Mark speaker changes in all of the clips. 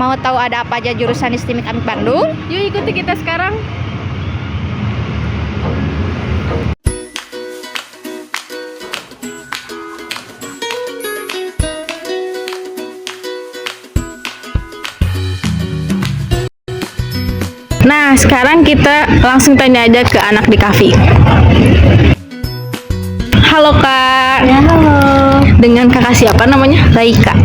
Speaker 1: Mau tahu ada apa aja jurusan di STIMIK Amik Bandung?
Speaker 2: Yuk ikuti kita sekarang.
Speaker 1: Nah, sekarang kita langsung tanya aja ke anak di kafe. Halo Kak.
Speaker 2: Ya, halo.
Speaker 1: Dengan kakak siapa namanya? Raika.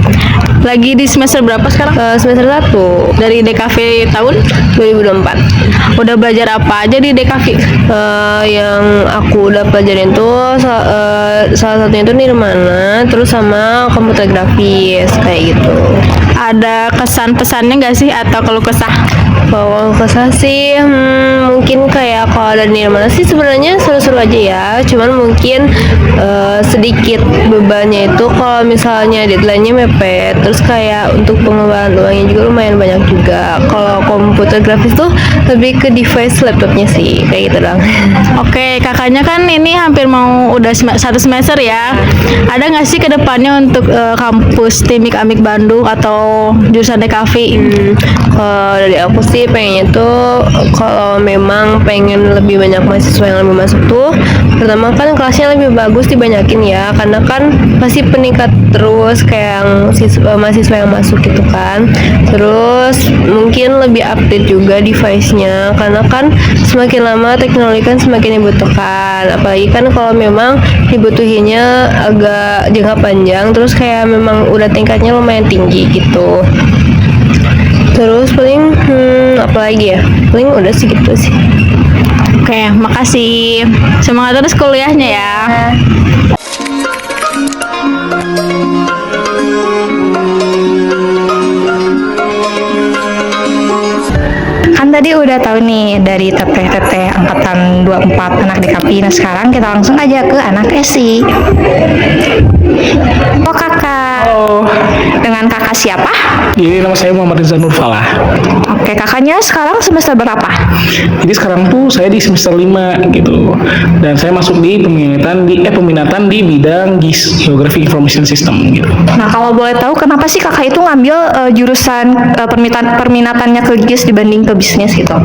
Speaker 1: Lagi di semester berapa sekarang?
Speaker 2: Semester 1
Speaker 1: Dari DKV tahun
Speaker 2: 2024.
Speaker 1: udah belajar apa aja di DKV?
Speaker 2: Yang aku udah pelajarin tuh salah satunya itu nirmana, terus sama komputer grafis kayak gitu.
Speaker 1: Ada kesan pesannya nggak sih atau kalau kesah?
Speaker 2: Kalau kesah sih mungkin kayak kalau ada nirmana sih sebenarnya seru-seru aja ya. Cuman mungkin sedikit bebannya itu kalau misalnya deadline-nya mepet. Terus kayak untuk pengembangan uangnya juga lumayan banyak juga. Kalau komputer grafis tuh lebih ke device laptopnya sih kayak gitu dong.
Speaker 1: Oke, kakaknya kan ini hampir mau udah satu semester ya. Ada nggak sih kedepannya untuk kampus STIMIK Amik Bandung atau jurusan DKV?
Speaker 2: Kalau dari aku sih pengennya tuh kalau memang pengen lebih banyak mahasiswa yang lebih masuk tuh, pertama kan kelasnya lebih bagus dibanyakin ya, karena kan pasti peningkat terus kayak yang mahasiswa yang masuk gitu kan. Terus mungkin lebih update juga device-nya, karena kan semakin lama teknologi kan semakin dibutuhkan, apalagi kan kalau memang dibutuhinnya agak jangka panjang, terus kayak memang udah tingkatnya lumayan tinggi gitu. Terus paling apa lagi ya? Paling udah sih gitu sih.
Speaker 1: Oke, makasih. Semangat terus kuliahnya ya. Kan tadi udah tahu nih dari teteh-teteh angkatan 24 anak DKV. Nah, sekarang kita langsung aja ke anak SI. Oh, kakak.
Speaker 3: Halo,
Speaker 1: Dengan kakak siapa?
Speaker 3: jadi nama saya Muhammad Rizal Nurfalah.
Speaker 1: Oke, kakaknya sekarang semester berapa?
Speaker 3: Jadi sekarang tuh saya di semester 5 gitu. Dan saya masuk di peminatan di bidang GIS, Geographic Information System gitu.
Speaker 1: Nah, kalau boleh tahu kenapa sih kakak itu ngambil jurusan perminatannya ke GIS dibanding ke bisnis gitu?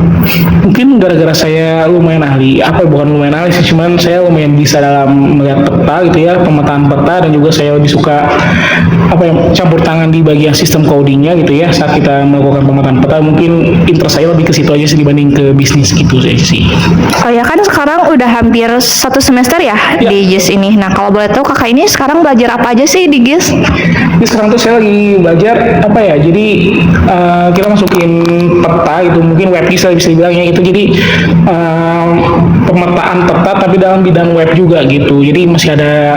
Speaker 3: Mungkin gara-gara saya lumayan ahli, bukan lumayan ahli sih, cuman saya lumayan bisa dalam melihat peta gitu ya, pemetaan peta, dan juga saya lebih suka campur tangan di bagian sistem codingnya gitu ya saat kita melakukan pemetaan peta. Mungkin interest saya lebih ke situ aja sih dibanding ke bisnis gitu sih.
Speaker 1: Oh ya, kan sekarang udah hampir satu semester ya, di GIS ini. Nah, kalau boleh tahu kakak ini sekarang belajar apa aja sih di GIS?
Speaker 3: Jadi sekarang tuh saya lagi belajar jadi kita masukin peta gitu, mungkin web GIS lah bisa dibilangnya itu. Jadi pemetaan peta tapi dalam bidang web juga gitu. Jadi masih ada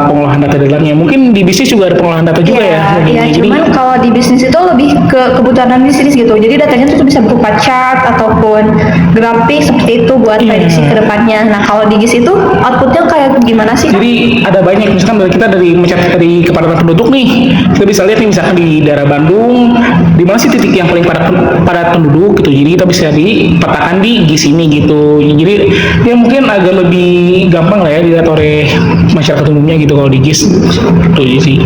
Speaker 3: pengolahan data di dalamnya. Mungkin di bisnis juga ada pengolahan data juga ya.
Speaker 1: Iya,
Speaker 3: Jadi
Speaker 1: cuman kalau di bisnis itu lebih ke kebutuhan bisnis gitu. Jadi datanya tuh bisa berupa chart ataupun grafik seperti itu buat prediksi ke depannya. Nah, kalau di GIS itu outputnya kayak gimana sih?
Speaker 3: Jadi ada banyak, misalkan dari mencatat dari kepadatan penduduk nih, kita bisa lihat nih misalkan di daerah Bandung, di mana sih titik yang paling padat penduduk gitu. Jadi kita bisa dipetakan di GIS ini gitu. Jadi ya mungkin agak lebih gampang lah ya dilihat oleh masyarakat umumnya gitu kalau di GIS. Itu sih.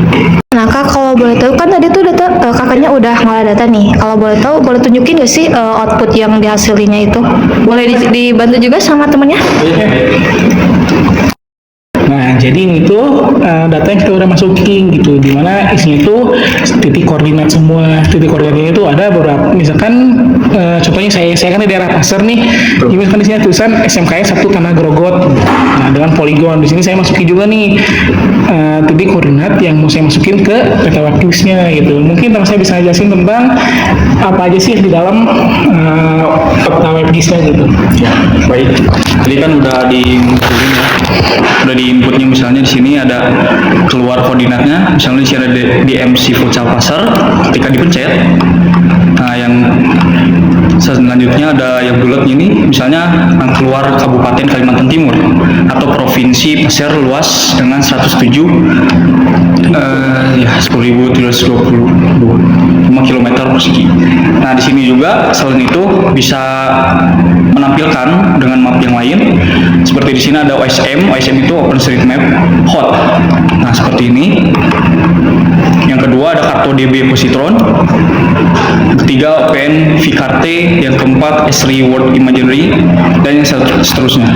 Speaker 1: Nah, Kak, kalau boleh tahu kan tadi tuh data kakaknya udah ngolah data nih. Kalau boleh tahu, boleh tunjukin nggak sih output yang dihasilnya itu? Boleh dibantu juga sama temennya?
Speaker 3: Nah, jadi ini tuh data yang kita udah masukin gitu, dimana isinya itu titik koordinat semua. Titik koordinatnya itu ada beberapa, misalkan contohnya saya kan di daerah Pasir nih, jadi misalkan di sini tulisan SMKS 1 Tanah Grogot. Nah, dengan poligon di sini saya masukin juga nih titik koordinat yang mau saya masukin ke peta web GIS-nya gitu. Mungkin teman saya bisa jelasin tentang apa aja sih di dalam peta web GIS-nya gitu.
Speaker 4: Ya, baik. Tadi kan udah diinputin ya. Udah diinputnya misalnya di sini ada keluar koordinatnya, misalnya di sini ada DMC Futsal Pasar, ketika dipencet. Nah, yang selanjutnya ada yang bulat ini, misalnya yang keluar Kabupaten Kalimantan Timur atau Provinsi Pasir luas dengan 107 10.325 km persegi. Nah, di sini juga selain itu bisa menampilkan dengan map yang lain. Seperti di sini ada OSM itu OpenStreetMap Hot. Nah, seperti ini. Yang kedua ada kartu atau DB Positron, ketiga OPN Vicarte, yang keempat Esri Word Imagery, dan yang seterusnya.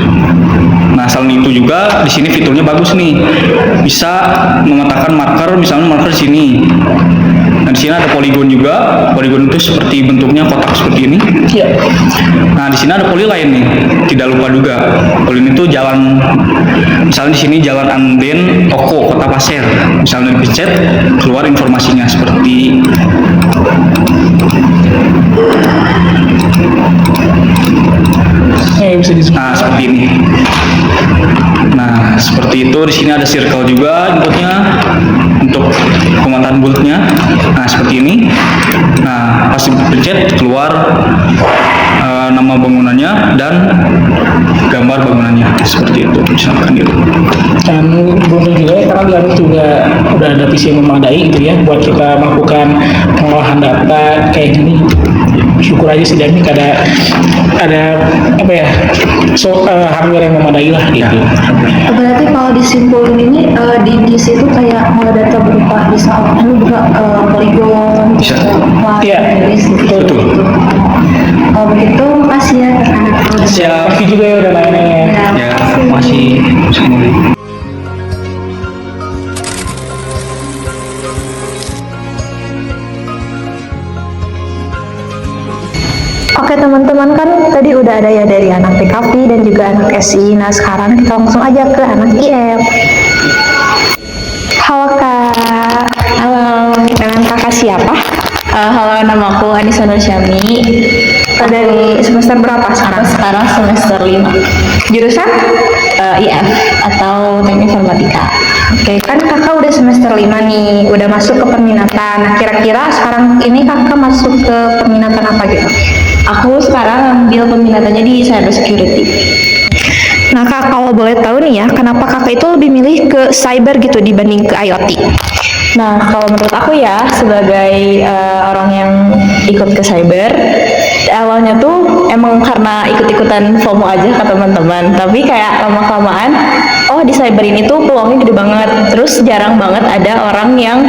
Speaker 4: Nah, selain itu juga di sini fiturnya bagus nih, bisa memetakan marker, misalnya marker di sini. Nah, di sini ada poligon juga. Poligon itu seperti bentuknya kotak seperti ini.
Speaker 3: Iya.
Speaker 4: Nah, di sini ada polyline nih. Tidak lupa juga. Polyline itu jalan, misalnya di sini Jalan Anden Oko Kota Pasir. Misalnya dipencet, keluar informasinya seperti
Speaker 3: Bisa disebut.
Speaker 4: nah seperti ini. Nah, seperti itu. Di sini ada circle juga inputnya untuk pemetaan bulatnya. Nah, seperti ini. Nah, pas dipencet keluar nama bangunannya dan gambar bangunannya seperti itu, misalkan gitu.
Speaker 3: Dan beruntung juga ya, karena Garut juga udah ada PC yang memadai gitu ya buat kita melakukan pengolahan data kayak gini. Syukur aja sih Damik ada apa ya, hardware yang memadai lah gitu.
Speaker 1: Berarti kalau disimpulin ini di GIS itu kayak mulai data berupa bisa poligon,
Speaker 4: Bisa.
Speaker 3: Iya, betul.
Speaker 1: Kalau begitu, makasih ya kakak.
Speaker 4: Siap.
Speaker 3: Makasih juga ya udah nanya.
Speaker 4: Ya, masih semua.
Speaker 1: Oke teman-teman, kan tadi udah ada ya dari anak PKP dan juga anak SI. Nah sekarang kita langsung aja ke anak IF. Halo kak. Halo. Dengan kakak siapa?
Speaker 2: Halo, nama aku Anissa Nursyami.
Speaker 1: Dari semester berapa sekarang?
Speaker 2: Sekarang semester 5
Speaker 1: Jurusan?
Speaker 2: IF atau Teknik Informatika.
Speaker 1: Oke, kan kakak udah semester 5 nih, udah masuk ke peminatan. Nah kira-kira sekarang ini kakak masuk ke peminatan apa gitu?
Speaker 2: Aku sekarang ambil peminatannya di Cyber Security.
Speaker 1: Nah kak, kalau boleh tahu nih ya, kenapa kakak itu lebih milih ke cyber gitu dibanding ke IoT?
Speaker 2: Nah, kalau menurut aku ya, sebagai orang yang ikut ke cyber, awalnya tuh emang karena ikut-ikutan FOMO aja ke teman-teman. Tapi kayak lama-kelamaan, oh di cyber ini tuh peluangnya gede banget. Terus jarang banget ada orang yang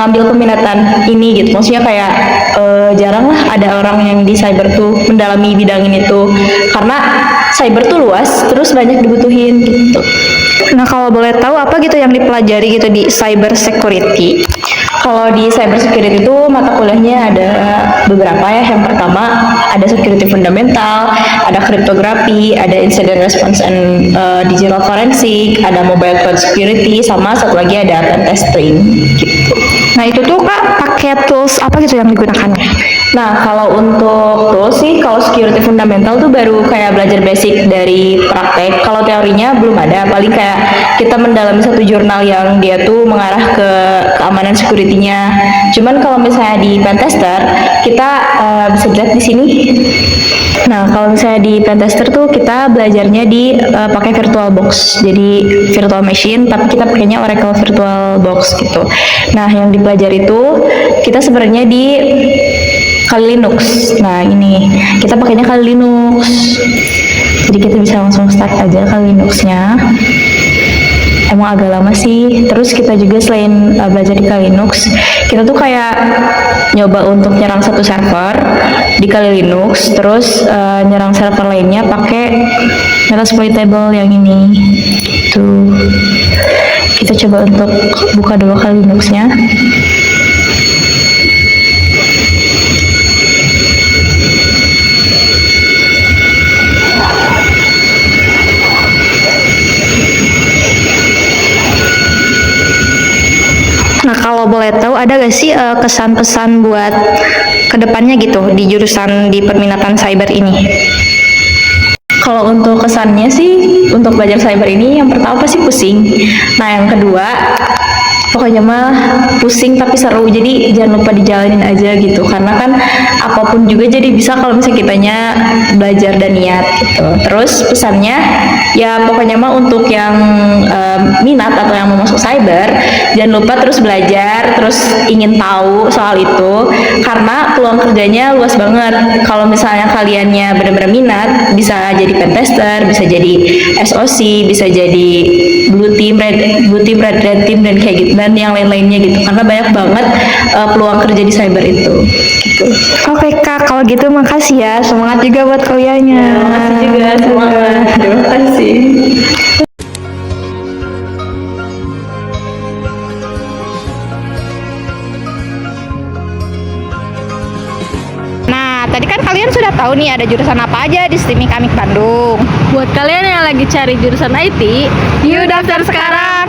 Speaker 2: ngambil peminatan ini gitu. Maksudnya kayak jarang lah ada orang yang di cyber tuh mendalami bidang ini tuh. Karena cyber tuh luas, terus banyak dibutuhin gitu.
Speaker 1: Nah kalau boleh tahu apa gitu yang dipelajari gitu di cyber security?
Speaker 2: Kalau di cyber security itu mata kuliahnya ada beberapa ya. Yang pertama ada security fundamental, ada kriptografi, ada incident response and digital forensic, ada mobile cloud security, sama satu lagi ada pen testing gitu.
Speaker 1: Nah itu tuh kak pakai tools apa gitu yang digunakan?
Speaker 2: Nah, kalau untuk tools sih, kalau security fundamental tuh baru kayak belajar basic dari praktek. Kalau teorinya belum ada, paling kayak kita mendalami satu jurnal yang dia tuh mengarah ke keamanan security-nya. Cuman kalau misalnya di pentester, kita bisa lihat di sini. Nah, kalau misalnya di pentester tuh kita belajarnya di pakai virtual box. Jadi virtual machine, tapi kita pakainya Oracle Virtual Box gitu. Nah, yang dipelajari itu kita sebenarnya di Kali Linux. Nah ini kita pakainya Kali Linux. Jadi kita bisa langsung start aja Kali Linuxnya. Emang agak lama sih. Terus kita juga selain belajar di Kali Linux, kita tuh kayak nyoba untuk nyerang satu server di Kali Linux. Terus nyerang server lainnya pakai Metasploitable yang ini. Tuh. Kita coba untuk buka dulu Kali Linuxnya.
Speaker 1: Nah kalau boleh tahu ada gak sih kesan pesan buat kedepannya gitu di jurusan di peminatan cyber ini?
Speaker 2: Kalau untuk kesannya sih, untuk belajar cyber ini yang pertama pasti pusing. Nah yang kedua, pokoknya mah pusing tapi seru, jadi jangan lupa dijalanin aja gitu. Karena kan apapun juga jadi bisa kalau misalnya kitanya belajar dan niat gitu. Terus pesannya, ya pokoknya mah untuk yang minat atau yang mau masuk cyber,
Speaker 1: Jangan lupa terus belajar, terus ingin tahu soal itu, karena peluang kerjanya luas banget. Kalau misalnya kaliannya benar-benar minat, bisa jadi pentester, bisa jadi SOC, bisa jadi blue team, red team, dan kayak gitu, dan yang lain-lainnya gitu. Karena banyak banget peluang kerja di cyber itu. Gitu.
Speaker 5: Oke Kak, kalau gitu makasih ya. Semangat juga buat kuliahnya.
Speaker 1: Makasih juga, semangat. Terima kasih.
Speaker 5: Nah, tadi kan kalian sudah tahu nih ada jurusan apa aja di STIM Ikamik Bandung.
Speaker 2: Buat kalian yang lagi cari jurusan IT,
Speaker 5: Yuk daftar sekarang.